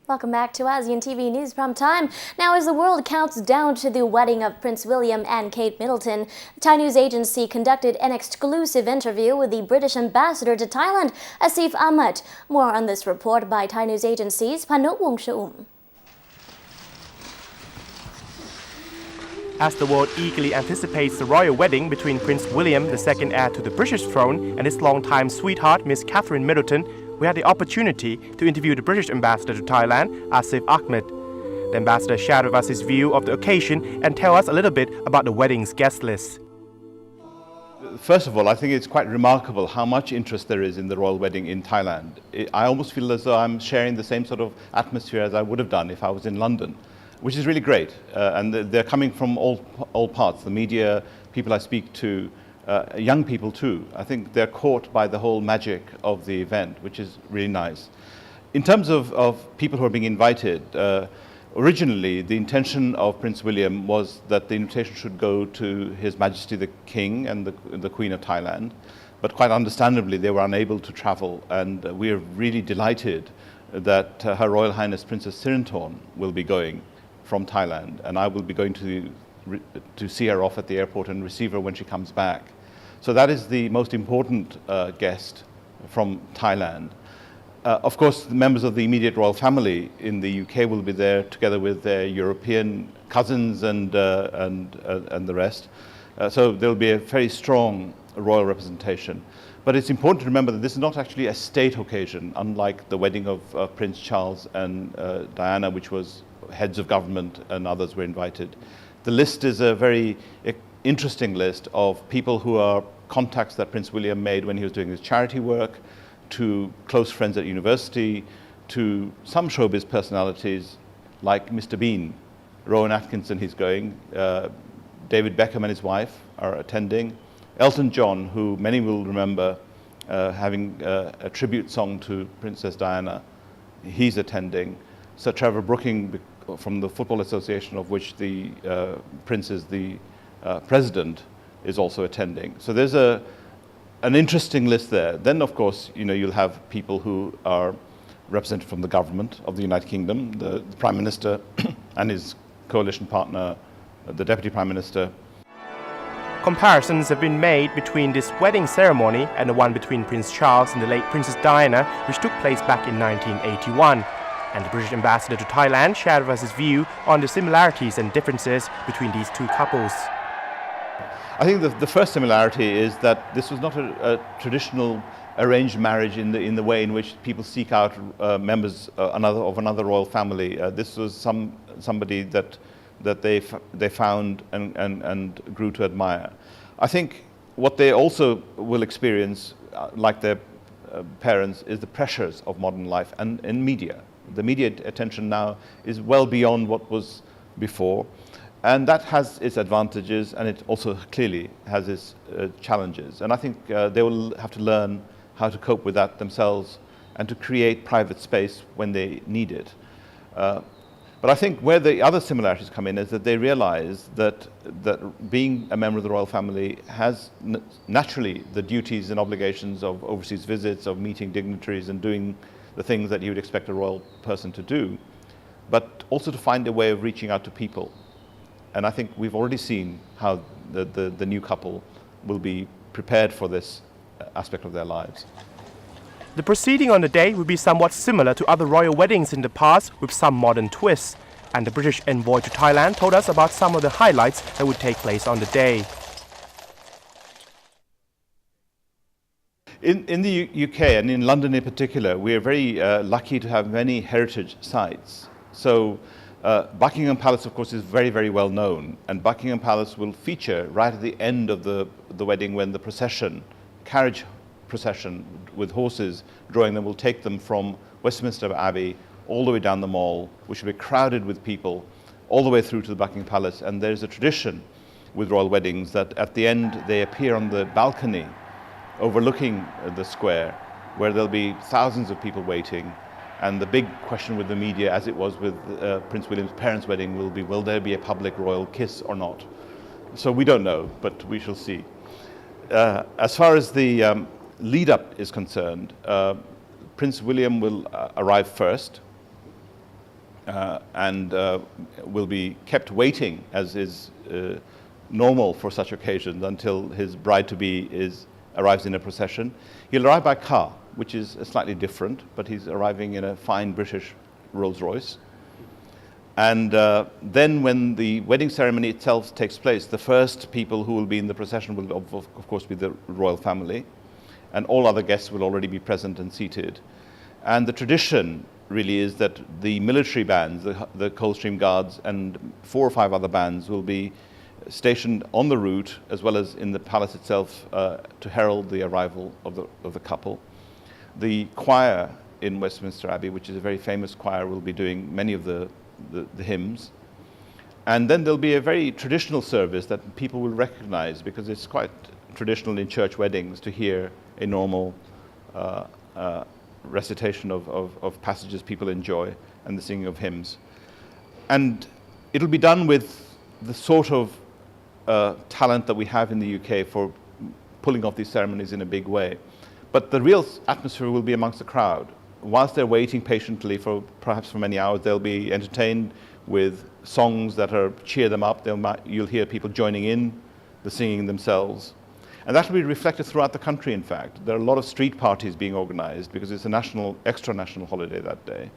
Welcome back to ASEAN TV News Prime Time. Now, as the world counts down to the wedding of Prince William and Kate Middleton, the Thai news agency conducted an exclusive interview with the British ambassador to Thailand, Asif Ahmad. More on this report by Thai news agency's Panu, Wongcha-um. As the world eagerly anticipates the royal wedding between Prince William, the second heir to the British throne, and his longtime sweetheart, Miss Catherine Middleton, we had the opportunity to interview the British ambassador to Thailand, Asif Ahmad. The ambassador shared with us his view of the occasion and tell us a little bit about the wedding's guest list. First of all, I think it's quite remarkable how much interest there is in the royal wedding in Thailand. I almost feel as though I'm sharing the same sort of atmosphere as I would have done if I was in London, which is really great. And they're coming from all parts, the media, people I speak to, young people too. I think they're caught by the whole magic of the event, which is really nice. In terms of people who are being invited, originally the intention of Prince William was that the invitation should go to His Majesty the King and the Queen of Thailand, but quite understandably they were unable to travel, and we are really delighted that Her Royal Highness Princess Sirinthorn will be going from Thailand, and I will be going to see her off at the airport and receive her when she comes back. So that is the most important guest from Thailand. Of course, the members of the immediate royal family in the UK will be there together with their European cousins and the rest. So there will be a very strong royal representation. But it's important to remember that this is not actually a state occasion, unlike the wedding of Prince Charles and Diana, which was heads of government and others were invited. The list is a very interesting list of people who are contacts that Prince William made when he was doing his charity work, to close friends at university, to some showbiz personalities like Mr. Bean, Rowan Atkinson, he's going, David Beckham and his wife are attending, Elton John, who many will remember having a tribute song to Princess Diana, he's attending. Sir Trevor Brooking from the Football Association, of which the Prince is the president, is also attending. So there's an interesting list there. Then, of course, you'll have people who are represented from the government of the United Kingdom, the Prime Minister and his coalition partner, the Deputy Prime Minister. Comparisons have been made between this wedding ceremony and the one between Prince Charles and the late Princess Diana, which took place back in 1981. And the British ambassador to Thailand shared with us his view on the similarities and differences between these two couples. I think the first similarity is that this was not a traditional arranged marriage in the way in which people seek out members of another royal family. This was somebody that they found and grew to admire. I think what they also will experience, like their parents, is the pressures of modern life and in media. The media attention now is well beyond what was before, and that has its advantages, and it also clearly has its challenges. And I think they will have to learn how to cope with that themselves and to create private space when they need it. But I think where the other similarities come in is that they realize that being a member of the royal family has naturally the duties and obligations of overseas visits, of meeting dignitaries and doing the things that you would expect a royal person to do, but also to find a way of reaching out to people. And I think we've already seen how the new couple will be prepared for this aspect of their lives. The proceeding on the day will be somewhat similar to other royal weddings in the past, with some modern twists. And the British envoy to Thailand told us about some of the highlights that would take place on the day. In the UK and in London in particular, we are very lucky to have many heritage sites. So Buckingham Palace, of course, is very, very well known, and Buckingham Palace will feature right at the end of the wedding, when the carriage procession with horses drawing them will take them from Westminster Abbey all the way down the Mall, which will be crowded with people, all the way through to the Buckingham Palace. And there's a tradition with royal weddings that at the end they appear on the balcony overlooking the square, where there'll be thousands of people waiting. And the big question with the media, as it was with Prince William's parents' wedding, will be, will there be a public royal kiss or not? So we don't know, but we shall see. As far as the lead-up is concerned, Prince William will arrive first. and will be kept waiting, as is normal for such occasions, until his bride-to-be arrives in a procession. He'll arrive by car, which is slightly different, but he's arriving in a fine British Rolls-Royce. And then when the wedding ceremony itself takes place, the first people who will be in the procession will of course be the royal family, and all other guests will already be present and seated. And the tradition really is that the military bands, the Coldstream Guards and 4 or 5 other bands will be stationed on the route as well as in the palace itself to herald the arrival of the couple. The choir in Westminster Abbey, which is a very famous choir, will be doing many of the hymns. And then there'll be a very traditional service that people will recognize, because it's quite traditional in church weddings to hear a normal recitation of passages people enjoy and the singing of hymns. And it'll be done with the sort of talent that we have in the UK for pulling off these ceremonies in a big way. But the real atmosphere will be amongst the crowd. Whilst they're waiting patiently for perhaps for many hours, they'll be entertained with songs that cheer them up. You'll hear people joining in the singing themselves. And that will be reflected throughout the country, in fact. There are a lot of street parties being organized because it's a extra national holiday that day.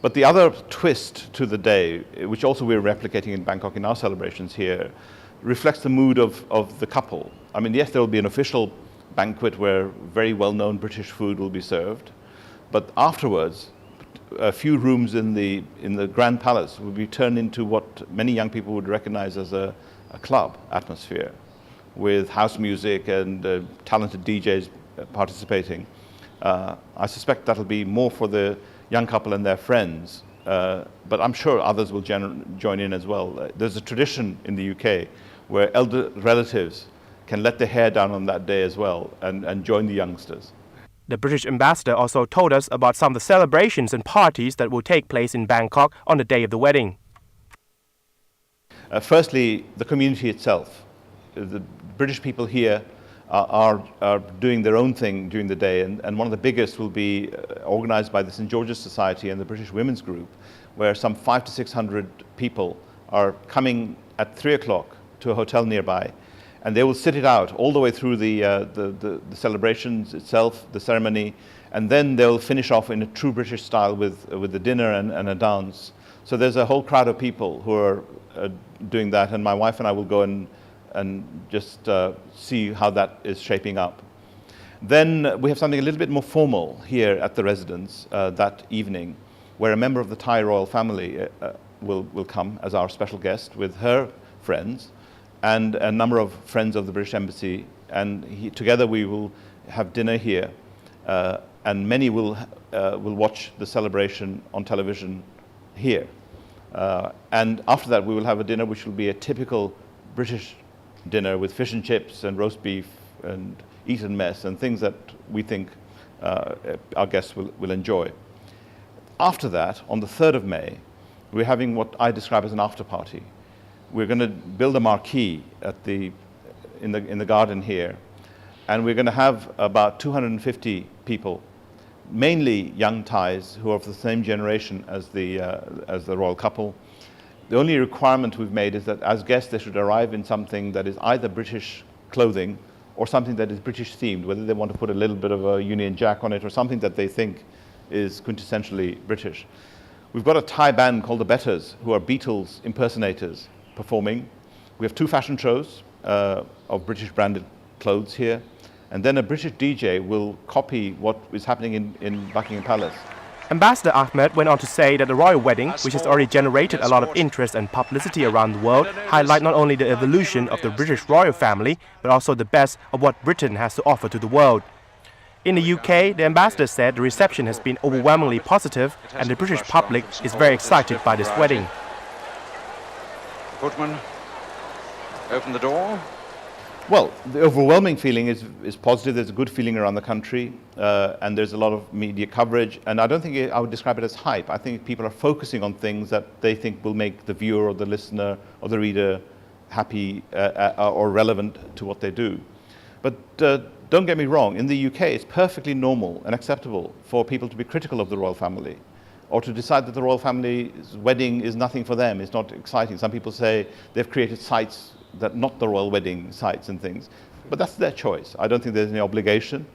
But the other twist to the day, which also we're replicating in Bangkok in our celebrations here, reflects the mood of the couple. I mean, yes, there will be an official banquet where very well-known British food will be served, but afterwards, a few rooms in the Grand Palace will be turned into what many young people would recognize as a club atmosphere, with house music and talented DJs participating. I suspect that'll be more for the young couple and their friends, but I'm sure others will join in as well. There's a tradition in the UK where elder relatives can let their hair down on that day as well and join the youngsters. The British ambassador also told us about some of the celebrations and parties that will take place in Bangkok on the day of the wedding. Firstly, the community itself. The British people here are doing their own thing during the day, and one of the biggest will be organized by the St. George's Society and the British Women's Group, where some 500 to 600 people are coming at 3 o'clock to a hotel nearby, and they will sit it out all the way through the celebrations itself, the ceremony, and then they'll finish off in a true British style with the dinner and a dance. So there's a whole crowd of people who are doing that, and my wife and I will go and just see how that is shaping up. Then we have something a little bit more formal here at the residence that evening, where a member of the Thai royal family will come as our special guest with her friends and a number of friends of the British Embassy, and together we will have dinner here, and many will watch the celebration on television here. And after that we will have a dinner which will be a typical British dinner with fish and chips and roast beef and Eton mess and things that we think our guests will enjoy. After that, on the 3rd of May, we're having what I describe as an after party. We're going to build a marquee in the garden here, and we're going to have about 250 people, mainly young Thais who are of the same generation as the royal couple. The only requirement we've made is that as guests they should arrive in something that is either British clothing or something that is British themed, whether they want to put a little bit of a Union Jack on it or something that they think is quintessentially British. We've got a Thai band called the Betters, who are Beatles impersonators, performing. We have 2 fashion shows of British branded clothes here, and then a British DJ will copy what is happening in Buckingham Palace. Ambassador Ahmed went on to say that the royal wedding, which has already generated a lot of interest and publicity around the world, highlight not only the evolution of the British royal family, but also the best of what Britain has to offer to the world. In the UK, the ambassador said the reception has been overwhelmingly positive and the British public is very excited by this wedding. Footman, open the door. Well, the overwhelming feeling is positive. There's a good feeling around the country, and there's a lot of media coverage. And I don't think I would describe it as hype. I think people are focusing on things that they think will make the viewer or the listener or the reader happy or relevant to what they do. But don't get me wrong, in the UK it's perfectly normal and acceptable for people to be critical of the royal family. or to decide that the royal family's wedding is nothing for them, it's not exciting. Some people say they've created sites that not the royal wedding sites and things. But that's their choice. I don't think there's any obligation.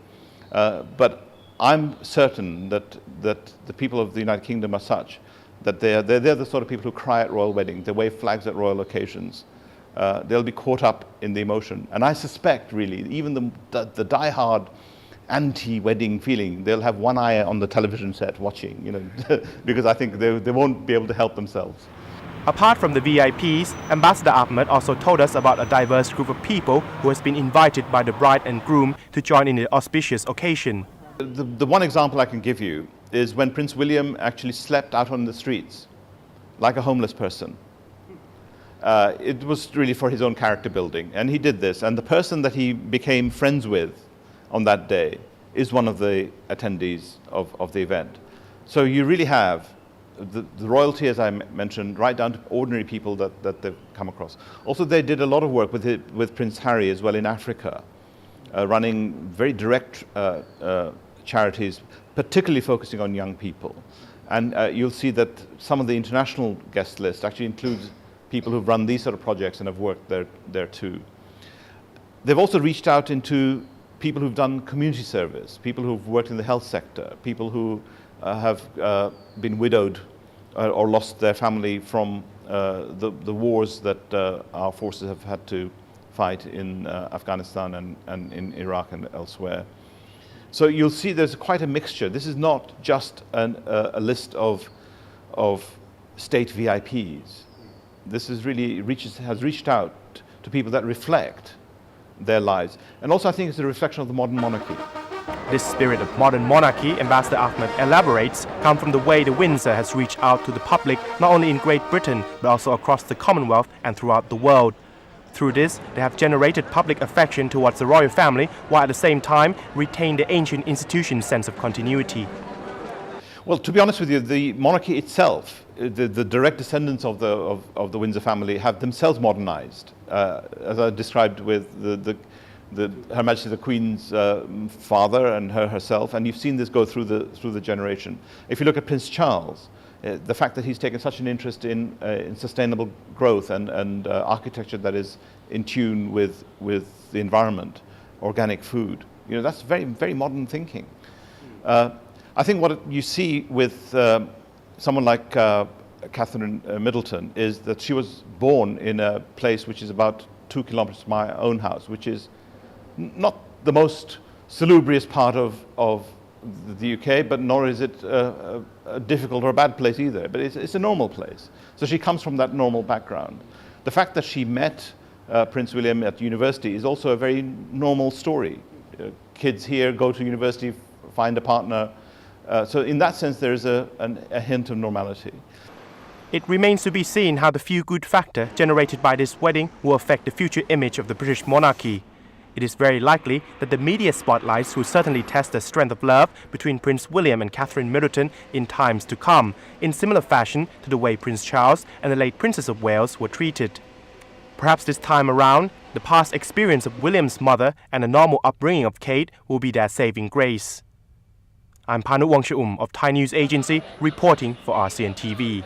But I'm certain that the people of the United Kingdom are such that they're the sort of people who cry at royal weddings, they wave flags at royal occasions. They'll be caught up in the emotion. And I suspect, really, even the die-hard anti-wedding feeling, they'll have one eye on the television set watching, you know, because I think they won't be able to help themselves. Apart from the VIPs, Ambassador Ahmed also told us about a diverse group of people who has been invited by the bride and groom to join in the auspicious occasion. The one example I can give you is when Prince William actually slept out on the streets like a homeless person. It was really for his own character building, and he did this. And the person that he became friends with on that day is one of the attendees of the event. So you really have the royalty, as I mentioned, right down to ordinary people that they've come across. Also, they did a lot of work with Prince Harry as well in Africa, running very direct charities, particularly focusing on young people. And you'll see that some of the international guest list actually includes people who've run these sort of projects and have worked there too. They've also reached out into people who've done community service, people who've worked in the health sector, people who have been widowed or lost their family from the wars that our forces have had to fight in Afghanistan and in Iraq and elsewhere. So you'll see there's quite a mixture. This is not just a list of state VIPs. This is really has reached out to people that reflect their lives. And also I think it's a reflection of the modern monarchy. This spirit of modern monarchy, Ambassador Ahmed elaborates, comes from the way the Windsor has reached out to the public not only in Great Britain but also across the Commonwealth and throughout the world. Through this, they have generated public affection towards the royal family while at the same time retain the ancient institution's sense of continuity. Well, to be honest with you, the monarchy itself, the direct descendants of the Windsor family have themselves modernized, as I described with Her Majesty the Queen's father and herself, and you've seen this go through the generation. If you look at Prince Charles, the fact that he's taken such an interest in sustainable growth and architecture that is in tune with the environment, organic food, you know, that's very, very modern thinking. I think what you see with someone like Catherine Middleton is that she was born in a place which is about 2 kilometers from my own house, which is not the most salubrious part of the UK, but nor is it a difficult or a bad place either, but it's a normal place. So she comes from that normal background. The fact that she met Prince William at university is also a very normal story. Kids here go to university, find a partner. So in that sense, there is a hint of normality. It remains to be seen how the feel-good factor generated by this wedding will affect the future image of the British monarchy. It is very likely that the media spotlights will certainly test the strength of love between Prince William and Catherine Middleton in times to come, in similar fashion to the way Prince Charles and the late Princess of Wales were treated. Perhaps this time around, the past experience of William's mother and the normal upbringing of Kate will be their saving grace. I'm Panu Wongcha-um of Thai News Agency reporting for ASEAN TV.